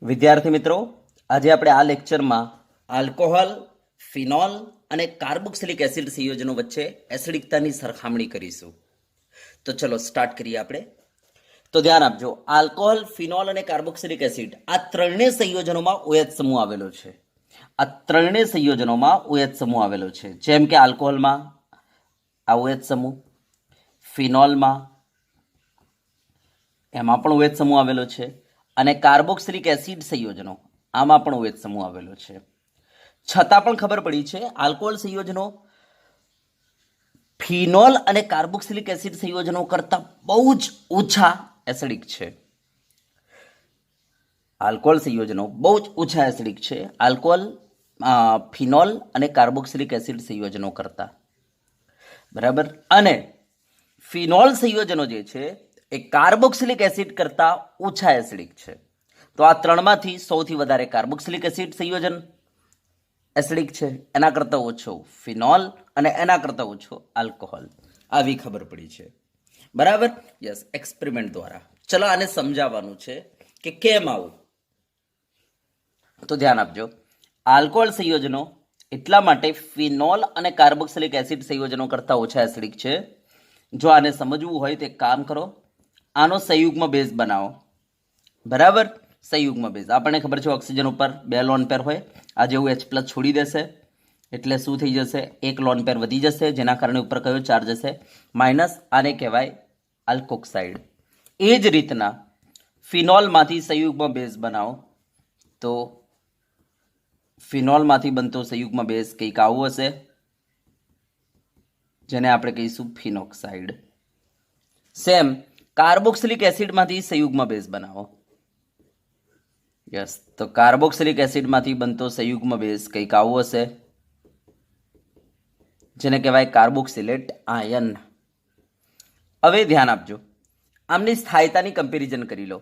વિદ્યાર્થી મિત્રો, આજે આપણે આ લેક્ચરમાં આલ્કોહોલ, ફિનોલ અને કાર્બોક્સિલિક એસિડ સંયોજનો વચ્ચે એસિડિકતાની સરખામણી કરીશું. તો ચલો સ્ટાર્ટ કરીએ આપણે. તો ધ્યાન આપજો, આલ્કોહોલ, ફિનોલ અને કાર્બોક્સિલિક એસિડ આ ત્રણેય સંયોજનોમાં OH સમૂહ આવેલો છે. આ ત્રણેય સંયોજનોમાં OH સમૂહ આવેલો છે. જેમ કે આલ્કોહોલમાં આ OH સમૂહ, ફિનોલમાં એમાં પણ OH સમૂહ આવેલો છે અને કાર્બોક્સિલિક એસિડ સંયોજનો આમાં પણ OH સમૂહ આવેલો છે. છતાં પણ ખબર પડી છે આલ્કોહોલ સંયોજનો ફિનોલ અને કાર્બોક્સિલિક એસિડ સંયોજનો કરતાં બહુ જ ઓછા એસિડિક છે. આલ્કોહોલ સંયોજનો બહુ જ ઓછા એસિડિક છે આલ્કોહોલ, ફિનોલ અને કાર્બોક્સિલિક એસિડ સંયોજનો કરતાં. બરાબર. અને ફિનોલ સંયોજનો જે છે એ કાર્બોક્સિલિક એસિડ કરતાં ઓછા એસિડિક છે. તો આ ત્રણમાંથી સૌથી વધારે કાર્બોક્સિલિક એસિડ સંયોજન એસિડિક છે, એના કરતાં ઓછો ફિનોલ અને એના કરતાં ઓછો આલ્કોહોલ. આવી ખબર પડી છે. બરાબર. યસ, એક્સપેરિમેન્ટ દ્વારા. ચલો આને સમજાવવાનું છે કે કેમ આવું. તો ધ્યાન આપજો, આલ્કોહોલ સંયોજનો એટલા માટે ફિનોલ અને કાર્બોક્સિલિક એસિડ સંયોજનો કરતાં ઓછા એસિડિક છે. જો આને સમજવું હોય તો એક કામ કરો, આનો સંયુગ્મ બેઝ બનાવો. બરાબર. સંયુગ્મ બેઝ આપણને ખબર છે ઓક્સિજન ઉપર 2 લોન પેર હોય. આ જેવું H+ છોડી દેશે એટલે શું થઈ જશે, 1 લોન પેર વધી જશે, જેના કારણે ઉપર કયો ચાર્જ હશે, માઇનસ. આને કહેવાય આલ્કોક્સાઇડ. એ જ રીતના ફિનોલમાંથી સંયુગ્મ બેઝ બનાવો તો ફિનોલમાંથી બનતો સંયુગ્મ બેઝ કંઈક આવું હશે, જેને આપણે કહીશું ફિનોક્સાઇડ. સેમ કાર્બોક્સિલિક એસિડમાંથી સંયુગ્મ બેઝ બનાવો. યસ, તો કાર્બોક્સિલિક એસિડમાંથી બનતો સંયુગ્મ બેઝ કંઈક આવું હશે, જેને કહેવાય કાર્બોક્સિલેટ આયન. હવે ધ્યાન આપજો, આમની સ્થાયીતાની કમ્પેરિઝન કરી લો.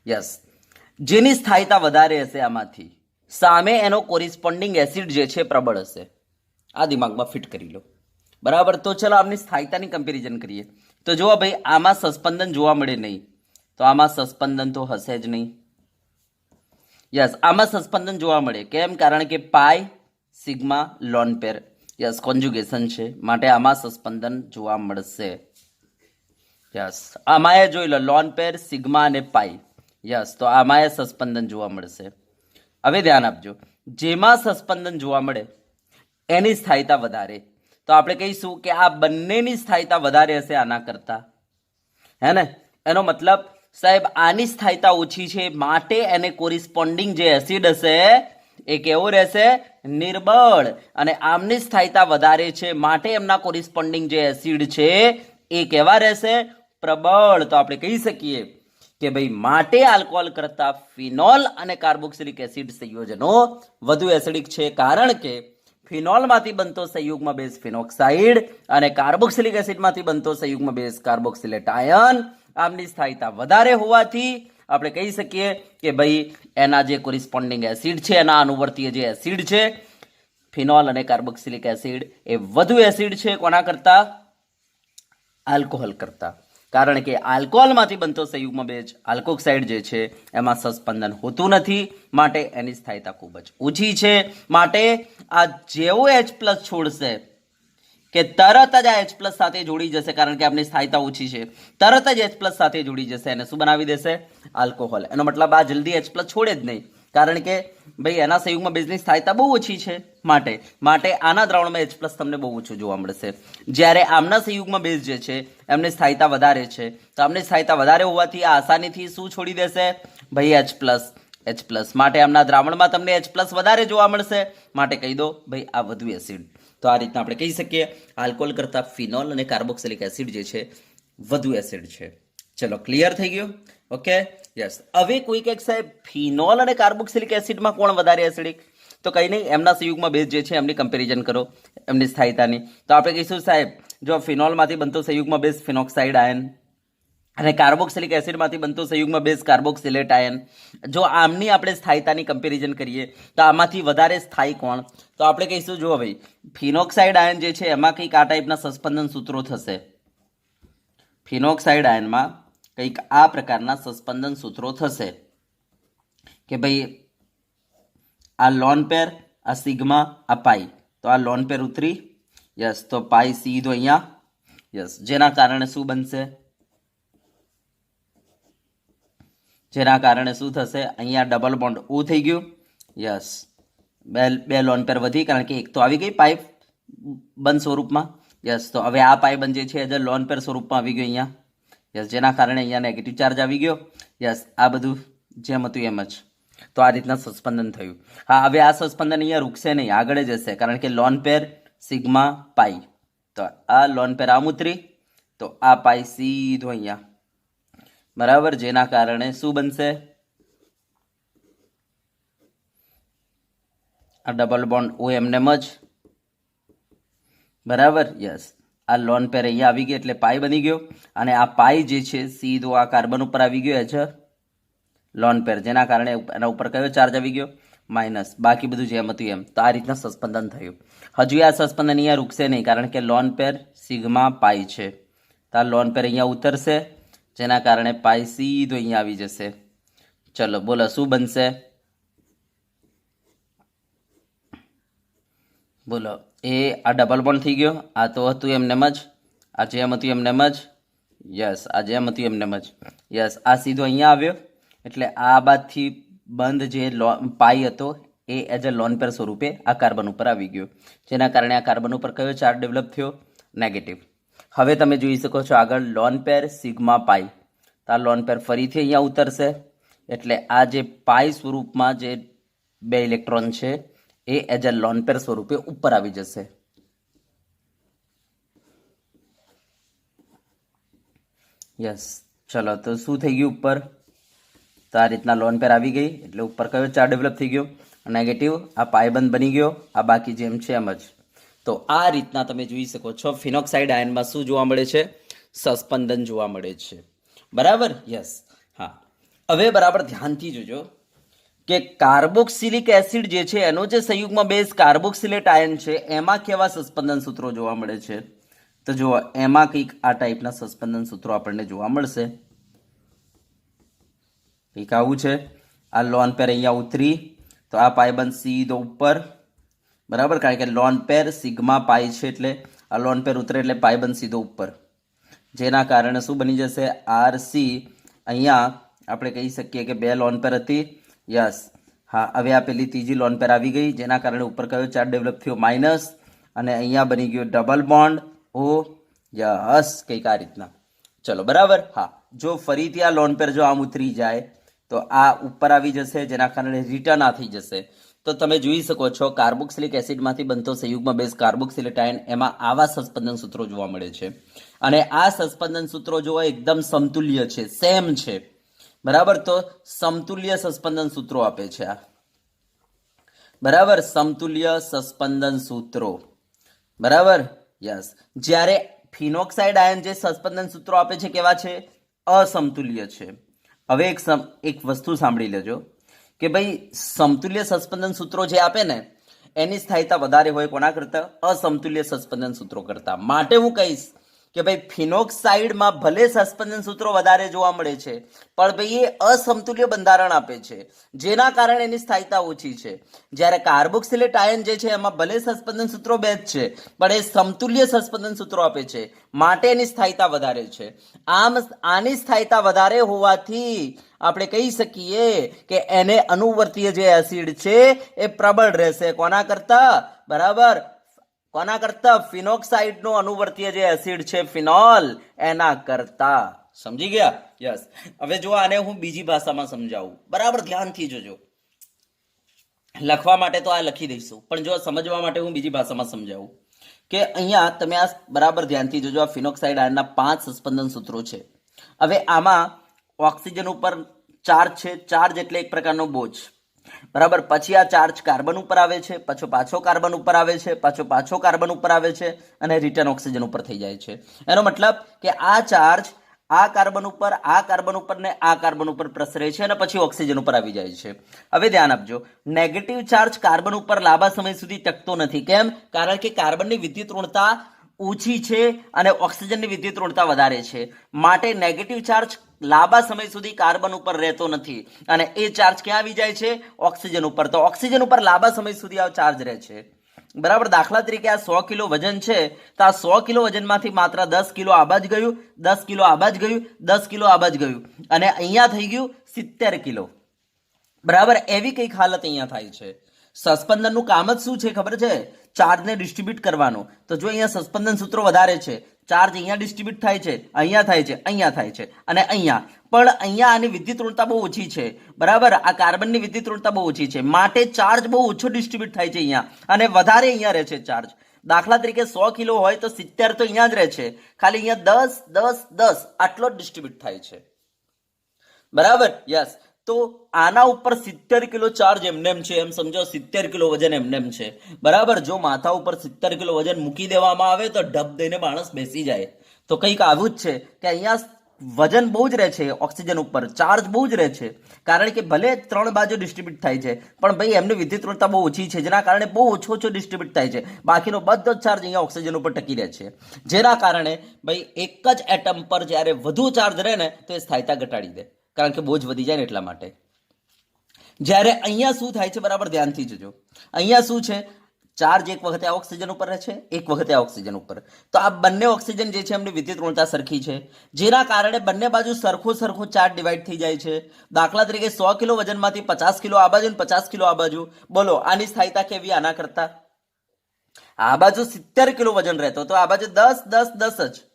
યસ, જેની સ્થાયીતા વધારે હશે આમાંથી સામે એનો કોરિસ્પોન્ડિંગ એસિડ જે છે પ્રબળ હશે. આ દિમાગમાં ફિટ કરી લો. બરાબર. તો ચલો આમની સ્થાયીતાની કમ્પેરિઝન કરીએ. તો જુઓ ભાઈ, આમાં સસ્પંદન જોવા મળે નહીં, તો આમાં સસ્પંદન તો હશે જ નહીં. યસ, આમાં સસ્પંદન જોવા મળે. કેમ? કારણ કે પાઈ સિગ્મા લોન પેર, યસ, કોન્જુગેશન છે, માટે આમાં સસ્પંદન જોવા મળશે. યસ, આમાં એ જોઈ લો, લોન પેર, સિગ્મા અને પાઈ. યસ, તો આમાં એ સસ્પંદન જોવા મળશે. હવે ધ્યાન આપજો, જેમાં સસ્પંદન જોવા મળે એની સ્થાયીતા વધારે. તો આપણે કહીશું કે આ બંનેની સ્થાયીતા વધારે હશે આના કરતા, હે ને? એનો મતલબ સાહેબ આની સ્થાયીતા ઓછી છે, માટે એને કોરિસ્પોન્ડિંગ જે એસિડ હશે એ કેવો રહેશે, નિર્બળ. અને આમની સ્થાયીતા વધારે છે, માટે એમના કોરિસ્પોન્ડિંગ જે એસિડ છે એ કેવા રહેશે, પ્રબળ. તો આપણે કહી શકીએ કે ભાઈ માટે આલ્કોહોલ કરતા ફિનોલ અને કાર્બોક્સિલિક એસિડ સંયોજનો વધુ એસિડિક છે, કારણ કે ફિનોલમાંથી બનતો સંયુગ્મ બેઝ ફિનોક્સાઇડ અને કાર્બોક્સિલિક એસિડમાંથી બનતો સંયુગ્મ બેઝ કાર્બોક્સિલેટ આયન આમની સ્થાયીતા વધારે હોવાથી આપણે કહી શકીએ કે ભાઈ એના જે કોરિસ્પોન્ડિંગ એસિડ છે, એના અનુવર્તીય જે એસિડ છે ફિનોલ અને કાર્બોક્સિલિક એસિડ એ વધુ એસિડ છે. કોના કરતા? આલ્કોહોલ કરતા. કારણ કે આલ્કોહોલમાંથી બનતો સંયુગ્મ બેઝ આલ્કોક્સાઇડ જે છે એમાં સસ્પંદન હોતું નથી, માટે એની સ્થાયીતા ખૂબ જ ઓછી છે. માટે આ જેવો H+ છોડશે કે તરત જ આ H+ સાથે જોડી જશે, કારણ કે આપણી સ્થાયીતા ઓછી છે, તરત જ H+ સાથે જોડી જશે, એને શું બનાવી દેશે, આલ્કોહોલ. એનો મતલબ આ જલ્દી H+ છોડે જ નહીં, કારણ કે ભાઈ એના સંયુગ્મ બેઝની સ્થાયીતા બહુ ઓછી છે. માટે આના દ્રાવણમાં H+ તમને બહુ ઓછું જોવા મળશે. જ્યારે આમના સંયુગ્મ બેઝ જે છે એમની સ્થાયીતા વધારે છે, તો આમની સ્થાયીતા વધારે હોવાથી આ આસાનીથી શું છોડી દેશે, ભાઈ H+. માટે આમના દ્રાવણમાં તમને H+ વધારે જોવા મળશે, માટે કહી દો ભાઈ આ વધુ એસિડ. તો આ રીતના આપણે કહી શકીએ આલ્કોહોલ કરતા ફિનોલ અને કાર્બોક્સિલિક એસિડ જે છે વધુ એસિડ છે. ચલો, ક્લિયર થઈ ગયું? ઓકે. યસ. હવે કોઈ કહે સાહેબ ફિનોલ અને કાર્બોક્સિલિક એસિડમાં કોણ વધારે એસિડિક? તો કંઈ નહીં, એમના સંયુગ્મ બેઝ જે છે એમની કમ્પેરિઝન કરો, એમની સ્થાયીતાની. તો આપણે કહીશું સાહેબ જો ફિનોલમાંથી બનતો સંયુગ્મ બેઝ ફિનોક્સાઇડ આયન અને કાર્બોક્સિલિક એસિડમાંથી બનતો સંયુગ્મ બેઝ કાર્બોક્સિલેટ આયન, જો આમની આપણે સ્થાયીતાની કમ્પેરિઝન કરીએ તો આમાંથી વધારે સ્થાયી કોણ? તો આપણે કહીશું જો ભાઈ ફિનોક્સાઇડ આયન જે છે એમાં કંઈક આ ટાઈપના સસ્પંદન સૂત્રો થશે. ફિનોક્સાઇડ આયનમાં કંઈક આ પ્રકારના સસ્પંદન સૂત્રો થશે કે ભાઈ આ લોન પેર, આ સિગ્મા, આ પાઈ, તો આ લોન પેર ઉતરી, યસ, તો પાઈ સીધો અહીંયા, યસ, જેના કારણે શું બનશે, જેના કારણે શું થશે, અહીંયા ડબલ બોન્ડ ઓ થઈ ગયું, યસ, બે લોન પેર વધી, કારણ કે એક તો આવી ગઈ પાઈ બંધ સ્વરૂપમાં, યસ, તો હવે આ પાઈ બંધ જે છે એ લોન પેર સ્વરૂપમાં આવી ગયો અહીંયા, યસ, જેના કારણે અહીંયા નેગેટિવ ચાર્જ આવી ગયો, યસ, આ બધું જેમ હતું એમ જ. તો આ રીતના સસ્પેન્શન થયું. હા, હવે આ સસ્પેન્શન અહીંયા રૂકશે નહીં, આગળ જ હશે, કારણ કે લોન પેર સિગ્મા પાઈ, તો આ લોન પેર આમ ઉતરી, તો આ પાઈ સીધો અહીંયા, બરાબર, જેના કારણે શું બનશે, આ ડબલ બોન્ડ ઓ એમનેમ જ, બરાબર, યસ, આ લોન પેર અહીંયા આવી ગઈ એટલે પાઈ બની ગયો, અને આ પાઈ જે છે સીધો આ કાર્બન ઉપર આવી ગયો છે લોન પેર, જેના કારણે એના ઉપર કયો ચાર્જ આવી ગયો, માઇનસ, બાકી બધું જેમ હતું એમ. તો આ રીતના સસ્પેન્શન થયું. હજુ આ સસ્પેન્શન અહીંયા રૂકશે નહીં, કારણ કે લોન પેર સિગ્મા પાઈ છે, તો આ લોન પેર અહીંયા ઉતરશે, જેના કારણે પાઈ સીધો અહીંયા આવી જશે. ચલો બોલો શું બનશે, બોલો. એ આ ડબલ બોન્ડ થઈ ગયો, આ તો હતું એમનેમ જ, આ જેમ હતું એમનેમ જ, યસ, આ જેમ હતું એમનેમ જ, યસ, આ સીધો અહીંયા આવ્યો, એટલે આ બાદથી બંધ જે પાઈ હતો એ એઝ અ લોન પેર સ્વરૂપે આ કાર્બન ઉપર આવી ગયો, જેના કારણે આ કાર્બન ઉપર કયો ચાર્જ ડેવલપ થયો, નેગેટિવ. હવે તમે જોઈ શકો છો આગળ લોન પેર સિગ્મા પાઈ, તો આ લોન પેર ફરીથી અહીંયા ઉતરશે, એટલે આ જે પાઈ સ્વરૂપમાં જે બે ઇલેક્ટ્રોન છે એ એઝ અ લોન પેર સ્વરૂપે ઉપર આવી જશે. યસ, ચલો, તો શું થઈ ગયું ઉપર, તો આ રીતના લોન પેર આવી ગઈ, એટલે ઉપર કયો ચાર્જ ડેવલપ થઈ ગયો, નેગેટિવ, આ પાયબંધ બની ગયો, આ બાકી જેમ છે એમ જ. તો આ રીતના તમે જોઈ શકો છો ફિનોક્સાઇડ આયનમાં શું જોવા મળે છે, સસ્પેન્શન જોવા મળે છે, બરાબર, યસ. હા, હવે બરાબર ધ્યાનથી જોજો કે કાર્બોક્સિલિક એસિડ જે છે એનો જે સંયુગ્મ બેઝ કાર્બોક્સિલેટ આયન છે એમાં કેવા સસ્પેન્શન સૂત્રો જોવા મળે છે, તો જુઓ એમાં કંઈક આ ટાઈપના સસ્પેન્શન સૂત્રો આપણને જોવા મળશે. કંઈક આવું છે, આ લોન પેર અહીંયા ઉતરી, તો આ પાયબંધ સીધો ઉપર, બરાબર, કારણ કે લોન પેર સિગ્મા પાઈ છે, એટલે આ લોન પેર ઉતરે એટલે પાયબંધ સીધો ઉપર, જેના કારણે શું બની જશે, આરસી, અહીંયા આપણે કહી શકીએ કે બે લોન પેર હતી, યસ, હા, હવે આ પેલી ત્રીજી લોન પેર આવી ગઈ, જેના કારણે ઉપર કયો ચાર્જ ડેવલપ થયો, માઇનસ, અને અહીંયા બની ગયો ડબલ બોન્ડ ઓ, યસ, કંઈક આ રીતના. ચલો બરાબર. હા, જો ફરીથી આ લોન પેર જો આમ ઉતરી જાય તો આ ઉપર આવી જશે, જેના કારણે રિટર્ન આ થઈ જશે. તો તમે જોઈ શકો છો કાર્બોક્સિલિક એસિડમાંથી બનતો સંયુગ્મ બેઝ કાર્બોક્સિલેટ આયન, એમાં આવા સસ્પેન્શન સૂત્રો જોવા મળે છે, અને આ સસ્પેન્શન સૂત્રો જોવા એકદમ સમતુલ્ય છે, સેમ છે, બરાબર. તો સમતુલ્ય સસ્પેન્શન સૂત્રો આપે છે આ, બરાબર, સમતુલ્ય સસ્પેન્શન સૂત્રો, બરાબર, યસ. જ્યારે ફિનોક્સાઇડ આયન જે સસ્પેન્શન સૂત્રો આપે છે કેવા છે, અસમતુલ્ય છે. હવે એક વસ્તુ સાંભળી લેજો કે ભાઈ સમતુલ્ય સસ્પેન્શન સૂત્રો જે આપે ને એની સ્થાયીતા વધારે હોય કોના કરતા, અસમતુલ્ય સસ્પેન્શન સૂત્રો કરતા. માટે હું કહીશ કે ભાઈ ફિનોક્સાઇડમાં ભલે સસ્પેન્શન સૂત્રો વધારે જોવા મળે છે, પણ ભાઈ એ અસમતુલ્ય બંધારણ આપે છે, જેના કારણે એની સ્થાયીતા ઓછી છે. જ્યારે કાર્બોક્સિલેટ આયન જે છે એમાં ભલે સસ્પેન્શન સૂત્રો બે જ છે, પણ એ સમતુલ્ય સસ્પેન્શન સૂત્રો આપે છે, માટે એની સ્થાયીતા વધારે છે. આમ આની સ્થાયીતા વધારે હોવાથી આપણે કહી શકીએ કે એને અનુવર્તીય જે એસિડ છે એ પ્રબળ રહેશે, કોના કરતા, બરાબર, કોના કરતા, ફિનોક્સાઇડ નો અનુવર્તીય જે એસિડ છે ફિનોલ, એના કરતા. સમજી ગયા, યસ. હવે જો આને હું બીજી ભાષામાં સમજાવું, બરાબર ધ્યાનથી જોજો, લખવા માટે તો આ લખી દઈશું, પણ જો સમજવા માટે હું બીજી ભાષામાં સમજાવું કે અહીંયા તમે આ બરાબર ધ્યાનથી જોજો, આ ફિનોક્સાઇડ આયનના 5 સસ્પેન્શન સૂત્રો છે. હવે આમાં ઓક્સિજન ઉપર ચાર્જ છે, ચાર્જ એટલે એક પ્રકારનો બોજ, બરાબર. પછી આ ચાર્જ કાર્બન ઉપર આવે છે, પાછો કાર્બન ઉપર આવે છે, પાછો કાર્બન ઉપર આવે છે, અને રિટર્ન ઓક્સિજન ઉપર થઈ જાય છે. એનો મતલબ કે આ ચાર્જ આ કાર્બન ઉપર, આ કાર્બન ઉપર ને આ કાર્બન ઉપર પ્રસરે છે, અને પછી ઓક્સિજન ઉપર આવી જાય છે. હવે ધ્યાન આપજો, નેગેટિવ ચાર્જ કાર્બન ઉપર લાંબા સમય સુધી ટકતો નથી. કેમ? કારણ કે કાર્બનની વિદ્યુત ઋણતા ઓછી છે અને ઓક્સિજનની વિદ્યુત ઋણતા વધારે છે, માટે નેગેટિવ ચાર્જ લાંબા સમય સુધી કાર્બન ઉપર રહેતો નથી અને એ ચાર્જ ક્યાં આવી જાય છે? ઓક્સિજન ઉપર. તો ઓક્સિજન ઉપર લાંબા સમય સુધી આ ચાર્જ રહે છે. બરાબર. દાખલા તરીકે આ 100 કિલો વજન છે, તો આ 100 કિલો વજનમાંથી માત્ર 10 કિલો આ બાજ ગયું, 10 કિલો આ બાજ ગયું, 10 કિલો આ બાજ ગયું અને અહીંયા થઈ ગયું 70 કિલો. બરાબર. એવી કઈક હાલત અહીંયા થાય છે. સસ્પેન્શનનું કામ જ શું છે ખબર છે? ચાર્જને ડિસ્ટ્રીબ્યુટ કરવાનું. તો જો અહીંયા સસ્પેન્શન સૂત્રો વધારે છે, ચાર્જ અહીંયા ડિસ્ટ્રીબ્યુટ થાય છે, અહીંયા થાય છે, અહીંયા થાય છે અને અહીંયા પણ અહીંયા આની વિદ્યુત ઋણતા બહુ ઓછી છે. બરાબર. આ કાર્બનની વિદ્યુત ઋણતા બહુ ઓછી છે, માટે ચાર્જ બહુ ઓછો ડિસ્ટ્રીબ્યુટ થાય છે અહીંયા અને વધારે અહીંયા રહે છે ચાર્જ. દાખલા તરીકે 100 કિલો હોય તો 70 તો અહીંયા જ રહે છે, ખાલી અહીંયા 10 10 10 આટલો જ ડિસ્ટ્રીબ્યુટ થાય છે. બરાબર. યસ. તો આના ઉપર 70 કિલો ચાર્જ એમનેમ છે, એમ સમજો 70 કિલો વજન એમનેમ છે. બરાબર. જો માથા ઉપર 70 કિલો વજન મૂકી દેવામાં આવે તો ઢબ દઈને માણસ બેસી જાય. તો કંઈક આવું જ છે કે અહીંયા વજન બહુ જ રહે છે, ઓક્સિજન ઉપર ચાર્જ બહુ જ રહે છે, કારણ કે ભલે 3 બાજુ ડિસ્ટ્રીબ્યુટ થાય છે પણ ભાઈ એમની વિદ્યુત ઋણતા બહુ ઓછી છે, જેના કારણે બહુ ઓછો ડિસ્ટ્રીબ્યુટ થાય છે. બાકીનો બધો જ ચાર્જ અહીંયા ઓક્સિજન ઉપર ટકી રહે છે, જેના કારણે ભાઈ એક જ એટમ પર જ્યારે વધુ ચાર્જ રહે ને તો એ સ્થાયીતા ઘટાડી દે, કારણ કે બોજ વધી જાય ને એટલા માટે. જ્યારે અહીંયા શું થાય છે? બરાબર ધ્યાનથી જોજો. અહીંયા શું છે? ચાર્જ એક વખતે આ ઓક્સિજન ઉપર રહે છે, એક વખતે આ ઓક્સિજન ઉપર. તો આ બંને ઓક્સિજન જે છે એમની વિદ્યુત ઋણતા સરખી છે, જેના કારણે બંને બાજુ સરખો ચાર્જ ડિવાઈડ થઈ જાય છે. દાખલા તરીકે 100 કિલો વજનમાંથી 50 કિલો આ બાજુ અને 50 કિલો આ બાજુ. બોલો આની સ્થાયીતા કેવી આના કરતા? આ બાજુ 70 કિલો વજન રહેતો તો આ બાજુ 10 10 10 જ,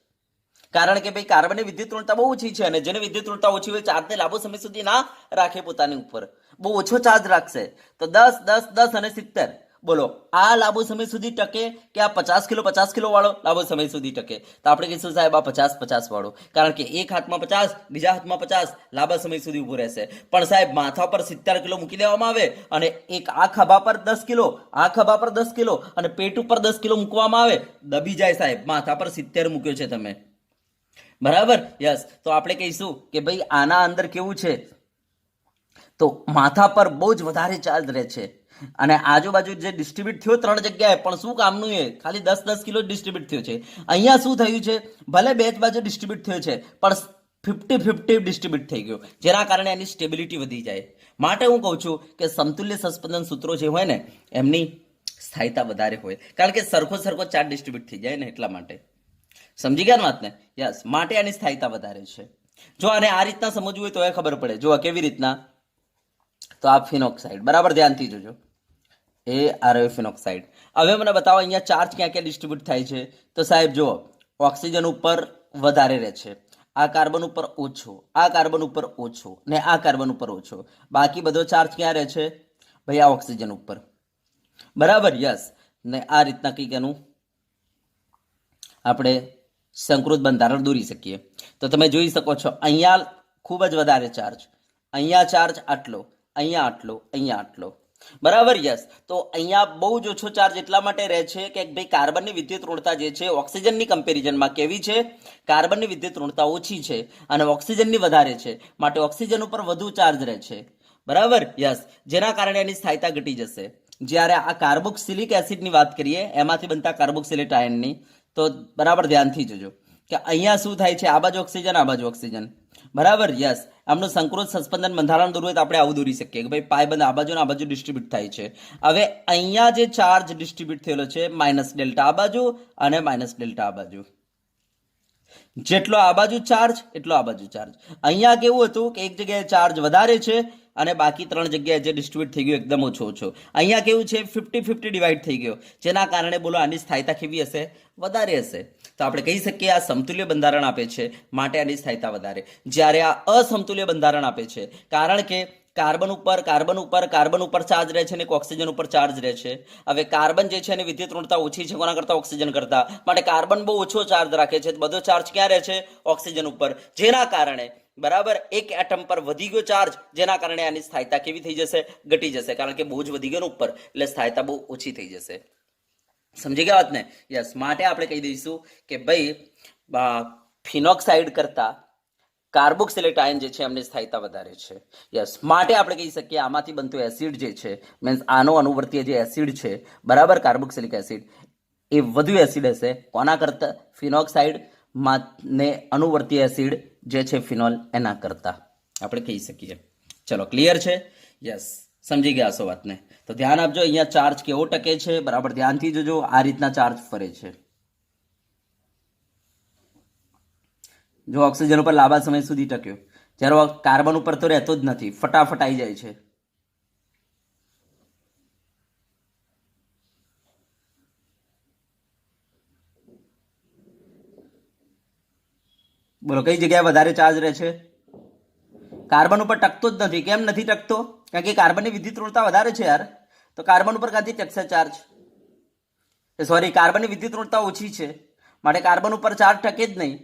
કારણ કે ભાઈ કાર્બનની વિદ્યુત ઋણતા બહુ ઓછી છે અને જેને વિદ્યુત ઋણતા ઓછી હોય ચાર્જને લાંબો સમય સુધી ના રાખે પોતાની ઉપર, બહુ ઓછો ચાર્જ રાખશે. તો 10 10 10 અને 70. બોલો આ લાંબો સમય સુધી ટકે કે આ 50 કિલો વાળો લાંબો સમય સુધી ટકે? તો આપણે કહીશું સાહેબ આ 50 વાળો, કારણ કે એક હાથમાં 50 બીજા હાથમાં 50 લાંબા સમય સુધી ઊભું રહેશે. પણ સાહેબ માથા પર 70 કિલો મૂકી દેવામાં આવે અને એક આ ખભા પર 10 કિલો, આ ખભા પર 10 કિલો અને પેટ ઉપર 10 કિલો મૂકવામાં આવે, દબી જાય સાહેબ. માથા પર 70 મૂક્યો છે તમે. બરાબર. યસ. તો આપણે કહીશું કે ભાઈ આના અંદર કેવું છે? તો માથા પર બહુ જ વધારે ચાર્જ રહે છે અને આજુબાજુ જે ડિસ્ટ્રીબ્યુટ થયો 3 જગ્યાએ, પણ શું કામનું? એ ખાલી 10 કિલો ડિસ્ટ્રીબ્યુટ થયો છે. અહીંયા શું થયું છે? ભલે બે જ બાજુ ડિસ્ટ્રીબ્યુટ થયો છે પણ 50-50 ડિસ્ટ્રીબ્યુટ થઈ ગયો, જેના કારણે એની સ્ટેબિલિટી વધી જાય. માટે હું કહું છું કે સમતુલ્ય સસ્પેન્શન સૂત્રો જે હોય ને એમની સ્થાયીતા વધારે હોય, કારણ કે સરખો ચાર્જ ડિસ્ટ્રીબ્યુટ થઈ જાય ને એટલા માટે. સમજી ગયા વાતને? યસ. માટે આની સ્થાયીતા વધારે છે. જો આને આ રીતના સમજવું હોય તો એ ખબર પડે. જો કેવી રીતના? તો આ ફિનોક્સાઇડ. બરાબર ધ્યાનથી જોજો. એ આ ફિનોક્સાઇડ. હવે મને બતાવો અહીંયા ચાર્જ ક્યાં ક્યાં ડિસ્ટ્રીબ્યુટ થાય છે? તો સાહેબ જુઓ, ઓક્સિજન ઉપર વધારે રહે છે, આ કાર્બન ઉપર ઓછો, આ કાર્બન ઉપર ઓછો ને આ કાર્બન ઉપર ઓછો. બાકી બધો ચાર્જ ક્યાં રહે છે? ભાઈ આ ઓક્સિજન ઉપર. બરાબર. યસ. ને આ રીતના કંઈક એનું આપણે સંકૃત બંધારણ દોરી શકીએ. તો તમે જોઈ શકો છો અહીંયા ખૂબ જ વધારે ચાર્જ, અહીંયા ચાર્જ આટલો, અહીંયા આટલો, અહીંયા આટલો. બરાબર. યસ. તો અહીંયા બહુ જ ઓછો ચાર્જ એટલા માટે રહે છે કે ભાઈ કાર્બનની વિદ્યુત ઋણતા જે છે ઓક્સિજનની કમ્પેરિઝનમાં કેવી છે? કાર્બનની વિદ્યુત ઋણતા ઓછી છે અને ઓક્સિજનની વધારે છે, માટે ઓક્સિજન ઉપર વધુ ચાર્જ રહે છે. બરાબર. યસ. જેના કારણે એની સ્થાયીતા ઘટી જશે. જ્યારે આ કાર્બોક્સિલિક એસિડની વાત કરીએ એમાંથી બનતા કાર્બોક્સિલેટ આયનની, તો બરાબર ધ્યાનથી જોજો કે અહીંયા શું થાય છે? આ બાજુ ઓક્સિજન, આ બાજુ ઓક્સિજન. બરાબર. યસ. આમનું સંકૃત સસ્પેન્શન બંધારણ દોરવું હોય તો આપણે આવું દોરી શકીએ કે ભાઈ પાય બંધ આ બાજુ ને આ બાજુ ડિસ્ટ્રીબ્યુટ થાય છે. હવે અહીંયા જે ચાર્જ ડિસ્ટ્રીબ્યુટ થયેલો છે માઇનસ ડેલ્ટા આ બાજુ અને માઇનસ ડેલ્ટા આ બાજુ. જેટલો આ બાજુ ચાર્જ એટલો આ બાજુ ચાર્જ. અહીંયા કેવું હતું કે એક જગ્યાએ ચાર્જ વધારે છે અને બાકી 3 જગ્યાએ જે ડિસ્ટ્રીબ્યુટ થઈ ગયું એકદમ ઓછો. અહીંયા કેવું છે? 50-50 ડિવાઈડ થઈ ગયો, જેના કારણે બોલો આની સ્થાયીતા કેવી હશે? વધારે હશે. તો આપણે કહી શકીએ આ સમતુલ્ય બંધારણ આપે છે, માટે આની સ્થાયીતા વધારે. જ્યારે આ અસમતુલ્ય બંધારણ આપે છે, કારણ કે કાર્બન ઉપર ચાર્જ રહે છે અને ઓક્સિજન ઉપર ચાર્જ રહે છે. હવે કાર્બન જે છે એની વિદ્યુત ઋણતા ઓછી છે કોના કરતા? ઓક્સિજન કરતા, માટે કાર્બન બહુ ઓછો ચાર્જ રાખે છે. બધો ચાર્જ ક્યાં રહે છે? ઓક્સિજન ઉપર, જેના કારણે બરાબર એક એટમ પર વધી ગયો ચાર્જ, જેના કારણે આની સ્થાયીતા કેવી થઈ જશે? ઘટી જશે, કારણ કે બોજ વધી ગયો ઉપર એટલે સ્થાયીતા બહુ ઓછી થઈ જશે. સમજી ગયા વાત ને? યસ. માટે આપણે કહી દઈશું કે ભાઈ ફિનોક્સાઇડ કરતા કાર્બોક્સિલેટ આયન જે છે એમની સ્થાયીતા વધારે છે. યસ. માટે આપણે કહી શકીએ આમાંથી બનતું એસિડ જે છે, મીન્સ આનો અનુવર્તીય જે એસિડ છે, બરાબર કાર્બોક્સિલિક એસિડ, એ વધુ એસિડ હશે કોના કરતાં? ફિનોક્સાઇડ ને અનુવર્તી એસિડ જે છે ફિનોલ એના કરતાં આપણે કહી શકીએ. ચલો ક્લિયર છે? યસ, સમજી ગયા હશો વાતને. તો ધ્યાન આપજો, અહીંયા ચાર્જ કેવો ટકે છે બરાબર ધ્યાનથી જોજો. આ રીતના ચાર્જ ફરે છે. જો ઓક્સિજન ઉપર લાંબા સમય સુધી ટક્યો, જ્યારે કાર્બન ઉપર તો રહેતો જ નથી, ફટાફટ આવી જાય છે. બોલો કઈ જગ્યાએ વધારે ચાર્જ રહે છે? કાર્બન ઉપર ટકતો જ નથી. કેમ નથી ટકતો? કારણ કે કાર્બનની વિદ્યુત ઋણતા વધારે છે યાર. તો કાર્બન ઉપર ક્યાંથી ટકશે ચાર્જ? સોરી, કાર્બનની વિદ્યુત ઋણતા ઓછી છે માટે કાર્બન ઉપર ચાર્જ ટકે જ નહીં.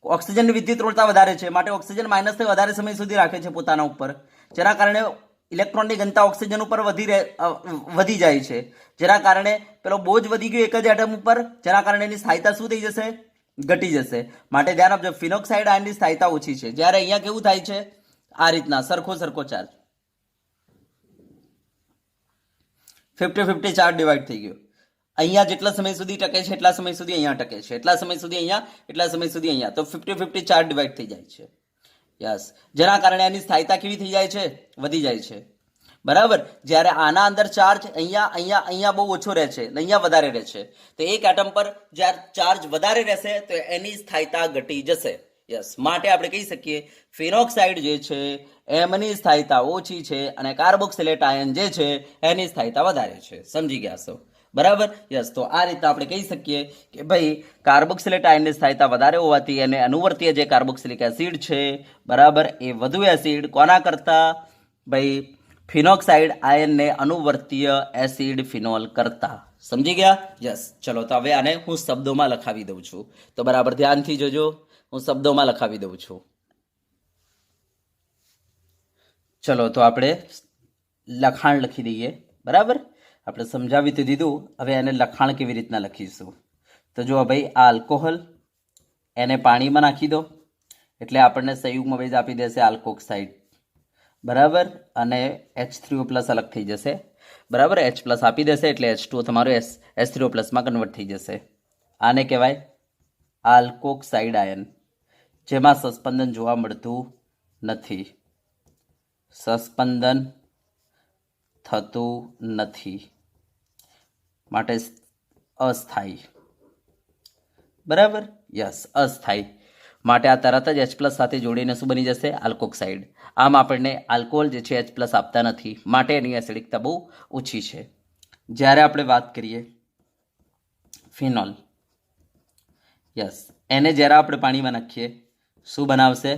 ઓક્સિજનની વિદ્યુત ઋણતા વધારે છે માટે ઓક્સિજન માઇનસથી વધારે સમય સુધી રાખે છે પોતાના ઉપર, જેના કારણે ઇલેક્ટ્રોનની ઘનતા ઓક્સિજન ઉપર વધી જાય છે, જેના કારણે પેલો બોજ વધી ગયો એક જ એટમ ઉપર, જેના કારણે એની સ્થાયિતા શું થઈ જશે? ઘટી જશે. માટે ધ્યાન આપજો, ફિનોક્સાઇડ આયનની સ્થાયિતા ઓછી છે. જ્યારે અહીંયા કેવું થાય છે? આ રીતના સરખો ચાર્જ 50-50 ચાર્જ ડિવાઈડ થઈ ગયો. અહીંયા જેટલા સમય સુધી ટકે છે એટલા સમય સુધી અહીંયા ટકે છે, એટલા સમય સુધી અહીંયા, એટલા સમય સુધી અહીંયા, તો 50-50 ચાર્જ ડિવાઈડ થઈ જાય છે. યસ, જેના કારણે એની સ્થાયિતા કેવી થઈ જાય છે? વધી જાય છે બરાબર. જ્યારે આના અંદર ચાર્જ અહીંયા બહુ ઓછો રહે છે, અહીંયા વધારે રહે છે. તો એક એટમ પર જ્યારે ચાર્જ વધારે રહેશે તો એની સ્થાયિતા ઘટી જશે. યસ, માટે આપણે કહી શકીએ ફિનોક્સાઇડ જે છે એમની સ્થાયિતા ઓછી છે અને કાર્બોક્સિલેટ આયન જે છે એની સ્થાયિતા વધારે છે. સમજી ગયા છો બરાબર? યસ, તો આ રીતે આપણે કહી શકીએ કે ભાઈ કાર્બોક્સિલેટ આયનની સ્થાયિતા વધારે હોવાથી એને અનુવર્તીય જે કાર્બોક્સિલિક એસિડ છે બરાબર, એ વધુ એસિડ કોના કરતા? ભાઈ ફિનોક્સાઇડ આયનને અનુવર્તીય એસિડ ફિનોલ કરતા. સમજી ગયા? યસ, ચલો તો હવે આને હું શબ્દોમાં લખાવી દઉં છું, તો બરાબર ધ્યાનથી જોજો. હું શબ્દોમાં લખાવી દઉં છું. ચલો તો આપણે લખાણ લખી દઈએ બરાબર. આપણે સમજાવી તો દીધું, હવે એને લખાણ કેવી રીતના લખીશું? તો જો ભાઈ આ આલ્કોહોલ, એને પાણીમાં નાખી દો એટલે આપણને સંયુગ્મ બેઝ આપી દેશે આલ્કોક્સાઇડ બરાબર, અને H3O+ અલગ થઈ જશે બરાબર. H+ આપી દેશે એટલે H2O તમારો H3O+ કન્વર્ટ થઈ જશે. આને કહેવાય આલ્કોક્સાઇડ આયન, જેમાં સસ્પંદન જોવા મળતું નથી, સસ્પંદન થતું નથી માટે અસ્થાયી બરાબર. યસ, અસ્થાયી માટે આ તરત જ H+ સાથે જોડીને શું બની જશે? આલ્કોક્સાઇડ. આમ આપણને આલ્કોહોલ જે છે H+ આપતા નથી માટે એની એસિડિકતા બહુ ઓછી છે. જ્યારે આપણે વાત કરીએ ફિનોલ, યસ, એને જ્યારે આપણે પાણીમાં નાખીએ શું બનાવશે?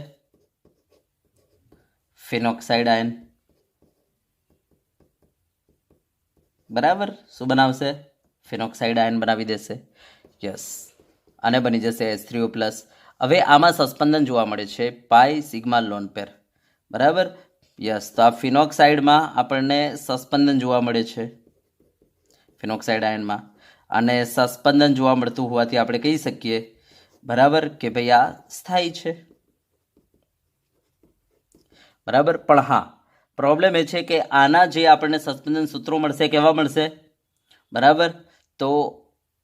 ફિનોક્સાઇડ આયન બરાબર. શું બનાવશે? ફિનોક્સાઇડ આયન બનાવી દેશે. યસ, અને બની જશે H3O+. હવે આમાં સસ્પંદન જોવા મળે છે પાઈ સિગ્મા લોન પેર બરાબર. યસ, તો આ ફિનોક્સાઇડમાં આપણને સસ્પંદન જોવા મળે છે ફિનોક્સાઇડ આયનમાં, અને સસ્પંદન જોવા મળતું હોવાથી આપણે કહી શકીએ બરાબર કે ભાઈ આ સ્થાયી છે બરાબર. પણ હા, પ્રોબ્લેમ એ છે કે આના જે આપણને સસ્પેન્શન સૂત્રો મળશે કેવા મળશે બરાબર? તો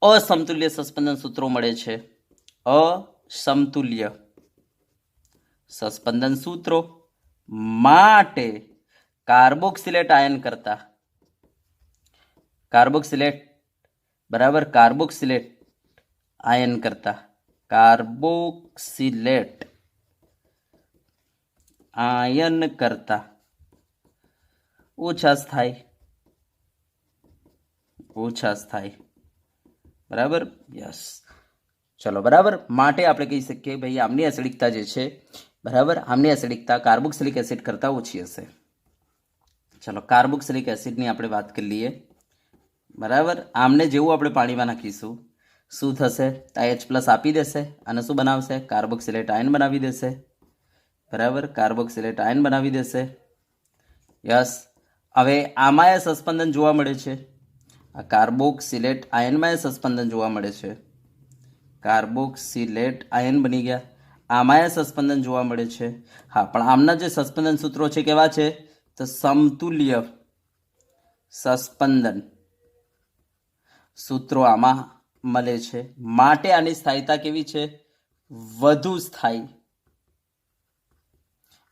અસમતુલ્ય સસ્પેન્શન સૂત્રો મળે છે. અસમતુલ્ય સસ્પેન્શન સૂત્રો માટે કાર્બોક્સિલેટ આયન કરતા, કાર્બોક્સિલેટ બરાબર, કાર્બોક્સિલેટ આયન કરતા, કાર્બોક્સિલેટ આયન કરતા ઓછા સ્થાયી બરાબર. યસ, ચલો બરાબર. માટે આપણે કહી શકીએ ભાઈ આમની એસિડિકતા જે છે બરાબર, આમની એસિડિકતા કાર્બોક્સિલિક એસિડ કરતાં ઓછી હશે. ચલો કાર્બોક્સિલિક એસિડની આપણે વાત કરી લઈએ બરાબર. આમને જેવું આપણે પાણીમાં નાખીશું શું થશે? H+ આપી દેશે અને શું બનાવશે? કાર્બોક્સિલેટ આયન બનાવી દેશે બરાબર, કાર્બોક્સિલેટ આયન બનાવી દેશે. યસ, હવે આમાં એ સસ્પંદન જોવા મળે છે, આ કાર્બોક્સિલેટ આયનમાં એ સસ્પંદન જોવા મળે છે, કાર્બોક્સિલેટ આયન બની ગયા. આમાં એ સસ્પંદન જોવા મળે છે. હા, પણ આમના જે સસ્પંદન સૂત્રો છે કેવા છે? તો સમતુલ્ય સસ્પંદન સૂત્રો આમાં મળે છે, માટે આની સ્થાયીતા કેવી છે? વધુ સ્થાયી.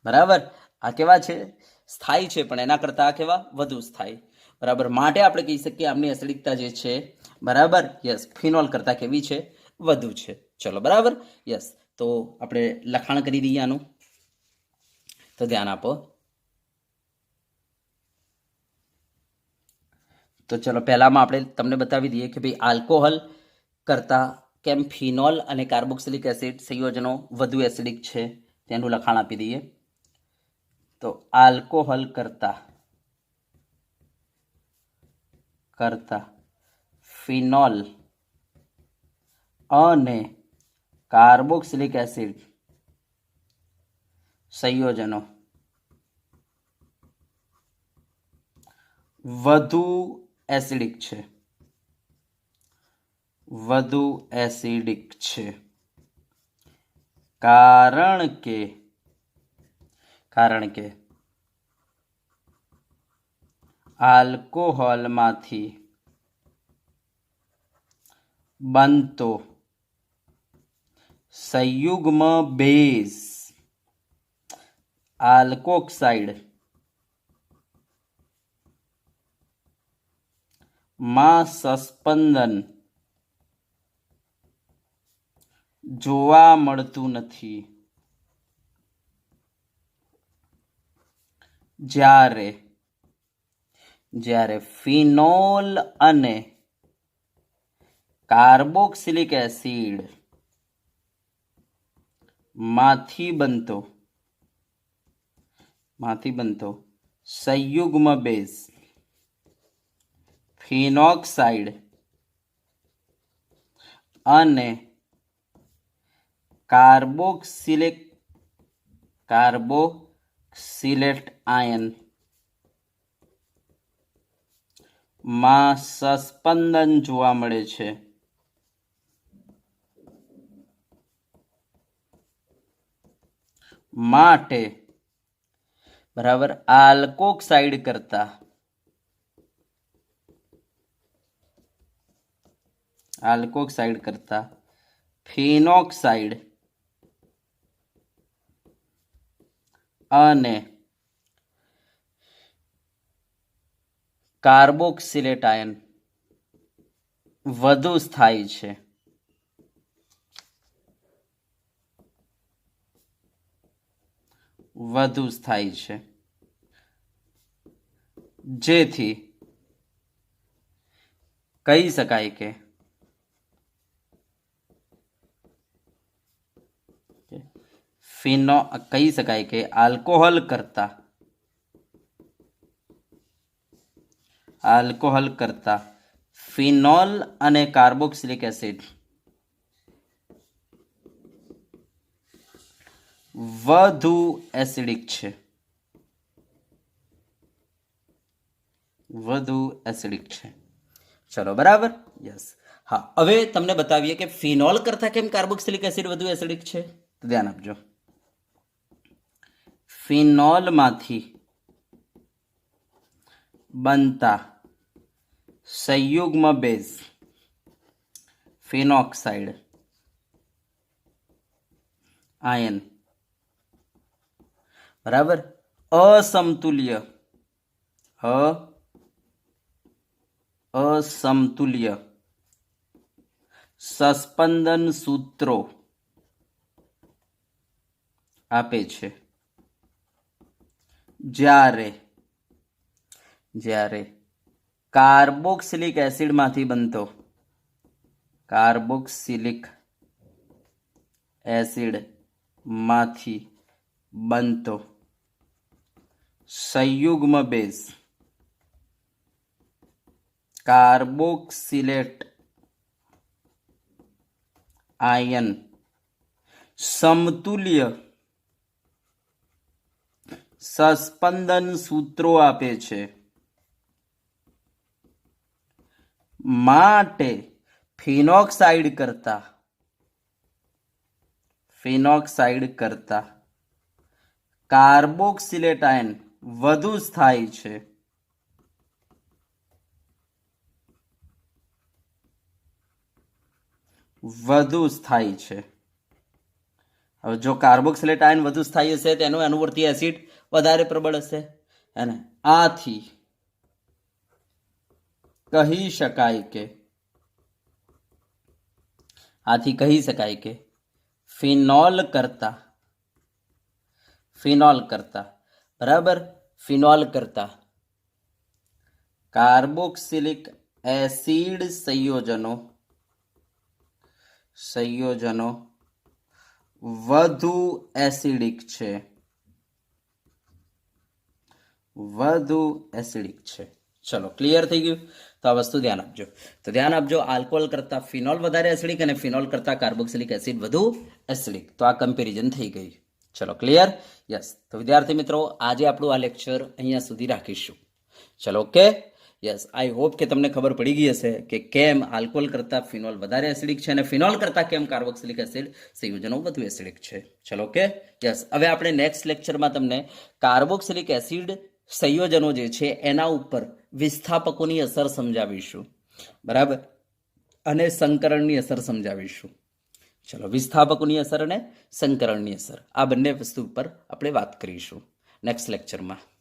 બરાબર, આ કેવા છે? સ્થાયી છે, પણ એના કરતા આ કેવા? વધુ સ્થાયી. બરાબર, માટે આપણે કહી શકીએ આમની એસિડિકતા જે છે, બરાબર, યસ, ફિનોલ કરતા કેવી છે? વધુ છે. ચલો, બરાબર, યસ. તો આપણે લખાણ કરી દઈએ આનું, તો ધ્યાન આપો. તો ચલો, પહેલામાં આપણે તમને બતાવી દઈએ કે ભાઈ આલ્કોહોલ કરતા કેમ ફિનોલ અને કાર્બોક્સિલિક એસિડ સંયોજનો વધુ એસિડિક છે, તેનું લખાણ આપી દઈએ. તો આલ્કોહોલ કરતા ફિનોલ અને કાર્બોક્સિલિક એસિડ સંયોજનો વધુ એસિડિક છે, કારણ કે આલ્કોહોલમાંથી બનતો સંયુગ્મ બેઝ આલ્કોક્સાઇડ માં સસ્પંદન જોવા મળતું નથી. જ્યારે ફિનોલ અને કાર્બોક્સિલિક એસિડ માંથી બનતો સંયુગ્મ બેઝ ફિનોક્સાઇડ અને કાર્બોક્સિલેટ આયન માં સસ્પંદન જોવા મળે છે. માટે બરાબર આલ્કોક્સાઇડ કરતા ફિનોક્સાઇડ અને કાર્બોક્સિલેટ આયન વધુ સ્થાયી છે. જેથી કહી શકાય કે આલ્કોહોલ કરતા ફિનોલ અને કાર્બોક્સિલિક એસિડ વધુ એસિડિક છે. ચલો, બરાબર, યસ. હા, હવે તમને બતાવીએ કે ફિનોલ કરતા કેમ કાર્બોક્સિલિક એસિડ વધુ એસિડિક છે. તો ધ્યાન આપજો. ફિનોલમાંથી બનતા સંયુગ્મ બેઝ ફિનોક્સાઇડ આયન બરાબર અસમતુલ્ય સસ્પંદન સૂત્રો આપે છે. જ્યારે કાર્બોક્સિલિક એસિડમાંથી બનતો સંયુગ્મ બેઝ કાર્બોક્સિલેટ આયન સમતુલ્ય સસ્પંદન સૂત્રો આપે છે. માટે ફિનોક્સાઇડ કરતા કાર્બોક્સિલેટ આયન વધુ સ્થાયી છે. વધુ સ્થાયી છે. હવે જો કાર્બોક્સિલેટ આયન વધુ સ્થાયી હશે તો એનું અનુવર્તી એસિડ વધારે પ્રબળ હશે. અને આથી કહી શકાય કે ફિનોલ કરતા બરાબર, ફિનોલ કરતા કાર્બોક્સિલિક એસિડ સંયોજનો વધુ એસિડિક છે. ચલો, ક્લિયર થઈ ગયું? તો આ વસ્તુ ધ્યાન આપજો. આલ્કોહોલ કરતા ફિનોલ વધારે એસિડિક અને ફિનોલ કરતા કાર્બોક્સિલિક એસિડ વધુ એસિડિક. તો આ કમ્પેરિઝન થઈ ગઈ. ચલો, ક્લિયર? યસ. તો વિદ્યાર્થી મિત્રો, આજે આપણું આ લેક્ચર અહીંયા સુધી રાખીશું. ચલો, ઓકે? યસ, આઈ હોપ કે તમને ખબર પડી ગઈ હશે કે કેમ આલ્કોહોલ કરતા ફિનોલ વધારે એસિડિક છે અને ફિનોલ કરતા કેમ કાર્બોક્સિલિક એસિડ સંયોજનો વધુ એસિડિક છે. ચલો, ઓકે? યસ. હવે આપણે નેક્સ્ટ લેક્ચરમાં તમને કાર્બોક્સિલિક એસિડ સંયોજનો જે છે એના ઉપર વિસ્થાપકોની અસર સમજાવીશું, બરાબર, અને સંકરણની અસર સમજાવીશું. ચલો, વિસ્થાપકોની અસર અને સંકરણની અસર, આ બંને વસ્તુ ઉપર આપણે વાત કરીશું નેક્સ્ટ લેક્ચરમાં.